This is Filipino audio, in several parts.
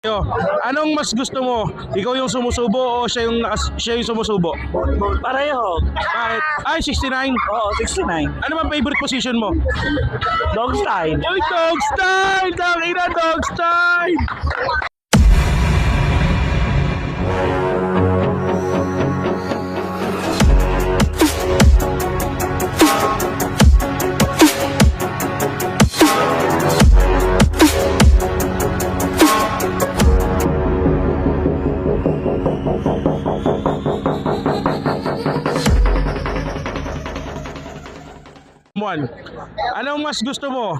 Yo, anong mas gusto mo? Ikaw yung sumusubo o siya yung sumusubo? Pareho. Bakit? Ay, 69. Oo, 69. Ano bang favorite position mo? Dog style. Oy, dog style! Tangina, dog style! Juan, anong mas gusto mo?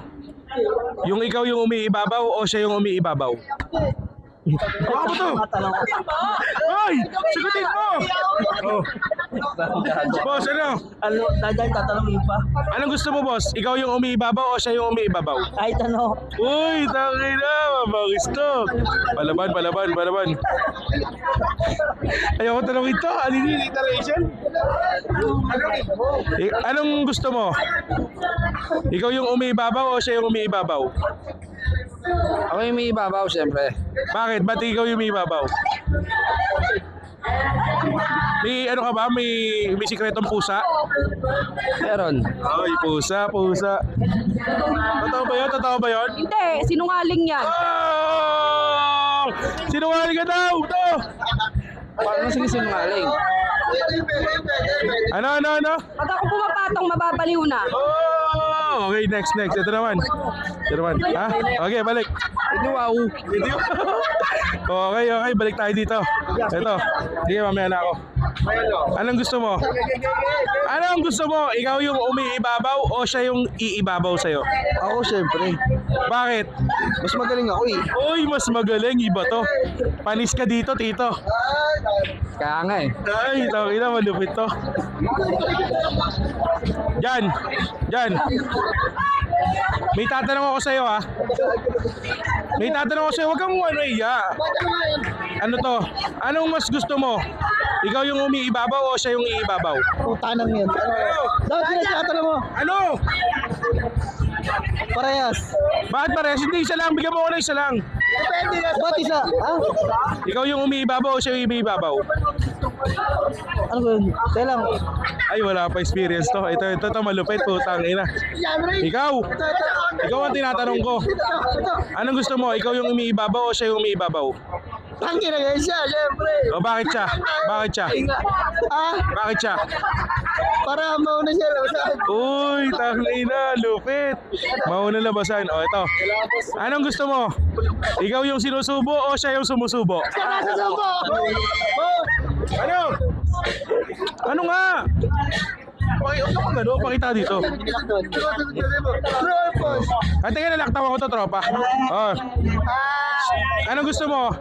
Yung ikaw yung umiibabaw o siya yung umiibabaw? Baka mo to! Hoy! Sagutin mo! Oh. Boss, ano? Ano, dadaan tatanungin pa? Anong gusto mo, boss? Ikaw yung umiibabaw o siya yung umiibabaw? Kahit ano. Uy, tangina! Mabangis to! Palaban. Ayoko tanongin to. Ano yung iteration? Anong gusto mo? Ikaw yung umiibabaw o siya yung umiibabaw? Ako yung may ibabaw, siyempre. Bakit? Ba't ikaw yung umiibabaw? May ano ka ba? May sikretong pusa? Meron. Ay, pusa. Totoo ba yun? Hindi, sinungaling yan. Oh! Sinungaling ka daw! To! Paano sinisinungaling? Ano? Pag ako pumapatong, mababaliw na. Oh! Okay, next. Ito naman. Ha? Okay, balik. Wow. Okay, balik tayo dito. Ito. Sige, mamaya na ako. Anong gusto mo? Ikaw yung umiibabaw o siya yung iibabaw sa'yo? Ako, siyempre. Bakit? Mas magaling ako eh. Uy, mas magaling. Iba to. Panis ka dito, tito. Kaya nga eh. Ay, tawag na, malupit to. Jan. May tatanong ako sa'yo, ha? Huwag kang iya. Ano to? Anong mas gusto mo? Ikaw yung umiibabaw o siya yung iibabaw? Puta nang yan. Dapat sinasatanong mo. Ano? Parehas. Bakit parehas? Hindi, isa lang. Bigyan mo ako ng isa lang. Ba't isa? Ha? Ikaw yung umiibabaw o siya yung umiibabaw? Ano ba yun? Teka lang. Ay, wala pa experience to. Ito malupit, putang ina. Ikaw ang tinatanong ko. Anong gusto mo? Ikaw yung umiibabaw o siya yung umiibabaw? Tangin na siya, syempre. O bakit siya? Bakit siya? Para mauna siya labasan. Uy, tangina, lupit. Mauna labasan. O, ito. Anong gusto mo? Ikaw yung sinusubo o siya yung sumusubo? Nasusubo! Ano? Ano nga? Pakita dito. At teka, nalaktawa ko to, tropa. Oh. Anong gusto mo?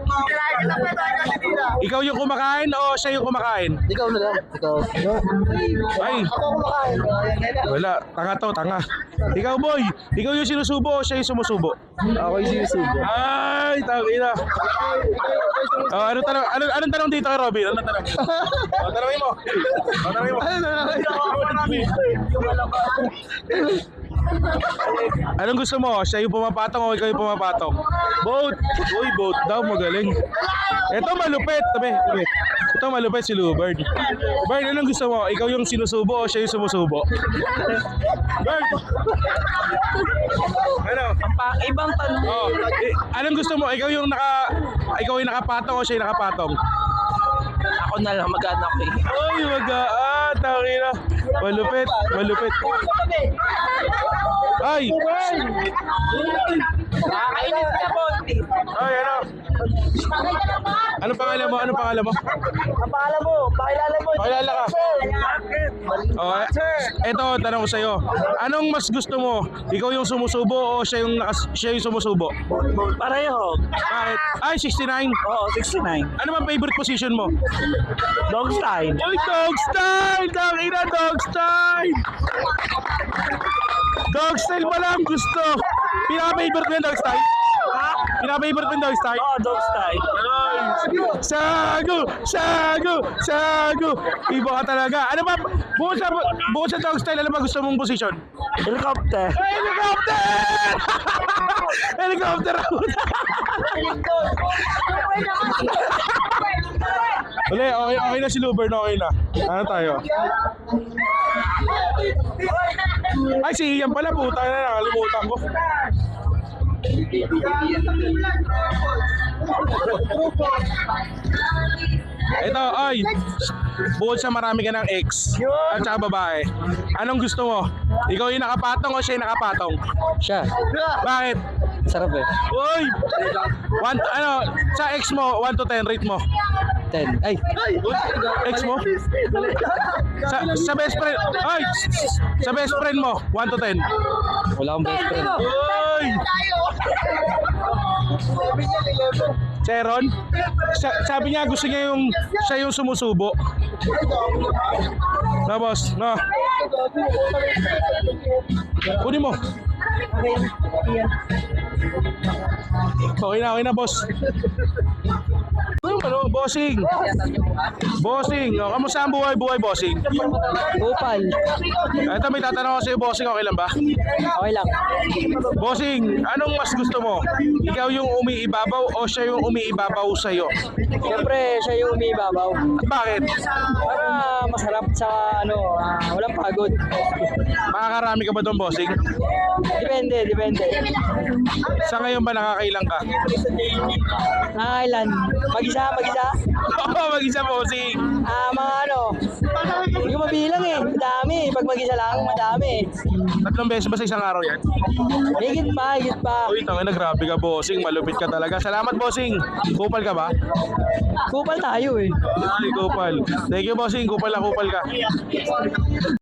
Ikaw yung kumakain o siya yung kumakain? Ikaw na lang. Ikaw. Ay, Ako kumakain. wala. Tanga. Ikaw, boy. Ikaw yung sinusubo o siya yung sumusubo? Ako yung sinusubo. Ay, tangina. Oh, anong tanong dito kay Robin? Anong tanong? Tanongin mo. Anong gusto mo? Siya yung pumapatong o ikaw yung pumapatong? Both. Uy, both daw. Magaling. Ito malupit. Tabi. Ito malupit si Lubert. Bert, anong gusto mo? Ikaw yung sinusubo o siya yung sumusubo? Bert! Ano? Ibang tanong. Oh, anong gusto mo? Ikaw yung nakapatong o siya yung nakapatong? Ako na lang mag-anak eh. Uy, magaan. Tangina. Malupit. Ay! Nakakainis ka, Bonti. Ay, ano? Anong pangalan mo? Ang pangalan mo, pakilala mo. Pakilala ka. Oh, eto, tanong ko sa'yo. Anong mas gusto mo? Ikaw yung sumusubo o siya yung sumusubo? Pareho. Bakit? Ay, 69. Oo, 69. Ano bang favorite position mo? Dog style. Uy, dog style! Tangina, dog style! Dog style pala ang gusto. Pinaka-favorite mo yung dog style? Pinapavorite mo yung dog style? Oo, dog style. Sago! Sago! Sago! Iba ka talaga. Ano ba? Bukod sa dog style, ano ba gusto mong posisyon? Helicopter. Helicopter! Helicopter! Uli, okay na si Lubern, okay na. Ano tayo? Ay, si Ian pala, puta na, nakalimutan ko. Ito, ay, bukod sa marami ka ng ex at saka babae, anong gusto mo? Ikaw yung nakapatong o siya yung nakapatong? Siya. Bakit? Sarap eh. Uy! Sa ex mo, 1 to 10, rate mo. 10. Ay. Ex mo? Sa best friend, ay! Sa best friend mo, 1 to 10. Wala akong best friend. Uy! Cheron? Sabi niya gusto niya siya yung sumusubo. Na boss, na. Kunin mo. Okay na boss. Ano, bossing? Bossing, kamusta ang buhay, bossing? Upal. Ito, may tatanong ko sa'yo, bossing, okay lang ba? Okay lang. Bossing, anong mas gusto mo? Ikaw yung umiibabaw o siya yung umiibabaw sa'yo? Siyempre, siya yung umibabaw. Bakit? Para masarap sa walang pagod. Makakarami ka ba doon, bossing? Depende. Sa ngayon ba nakakailang ka? Nakakailan? Mag-isa? Oo, mag-isa, bossing. Mga hindi ko mabilang eh. Madami. Pag mag-isa lang, madami. 3 beses ba sa isang araw yan? Higit pa. Uy, tangina, grabe ka, bossing. Malupit ka talaga. Salamat, bossing. Kupal ka ba? Kupal tayo eh. Ay, kupal. Thank you, bossing. Kupal ka.